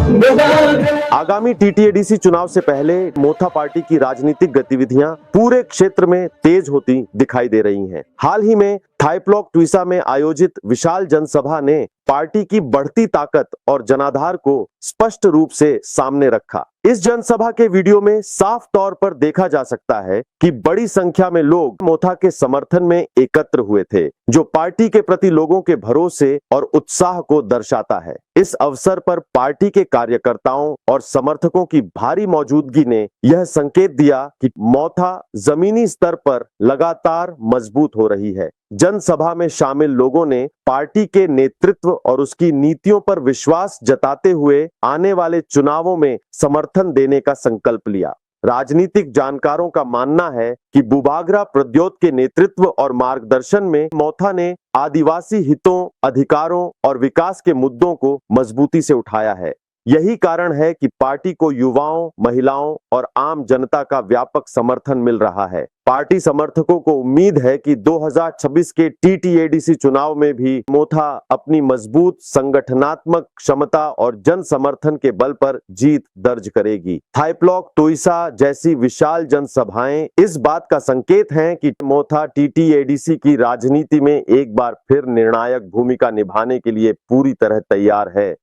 आगामी टीटीएडीसी चुनाव से पहले मोथा पार्टी की राजनीतिक गतिविधियां पूरे क्षेत्र में तेज होती दिखाई दे रही हैं। हाल ही में थाईप्लॉक ट्विसा में आयोजित विशाल जनसभा ने पार्टी की बढ़ती ताकत और जनाधार को स्पष्ट रूप से सामने रखा। इस जनसभा के वीडियो में साफ तौर पर देखा जा सकता है कि बड़ी संख्या में लोग मोथा के समर्थन में एकत्र हुए थे, जो पार्टी के प्रति लोगों के भरोसे और उत्साह को दर्शाता है। इस अवसर पर पार्टी के कार्यकर्ताओं और समर्थकों की भारी मौजूदगी ने यह संकेत दिया कि मोथा जमीनी स्तर पर लगातार मजबूत हो रही है। जनसभा में शामिल लोगों ने पार्टी के नेतृत्व और उसकी नीतियों पर विश्वास जताते हुए आने वाले चुनावों में समर्थन देने का संकल्प लिया। राजनीतिक जानकारों का मानना है कि बुबागरा प्रद्योत के नेतृत्व और मार्गदर्शन में मोथा ने आदिवासी हितों, अधिकारों और विकास के मुद्दों को मजबूती से उठाया है। यही कारण है कि पार्टी को युवाओं, महिलाओं और आम जनता का व्यापक समर्थन मिल रहा है। पार्टी समर्थकों को उम्मीद है कि 2026 के टीटीएडीसी चुनाव में भी मोथा अपनी मजबूत संगठनात्मक क्षमता और जन समर्थन के बल पर जीत दर्ज करेगी। थाईप्लॉक ट्विसा जैसी विशाल जनसभाएं इस बात का संकेत हैं कि मोथा टीटीएडीसी की राजनीति में एक बार फिर निर्णायक भूमिका निभाने के लिए पूरी तरह तैयार है।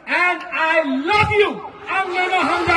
And I love you. I'm Nana Hanga.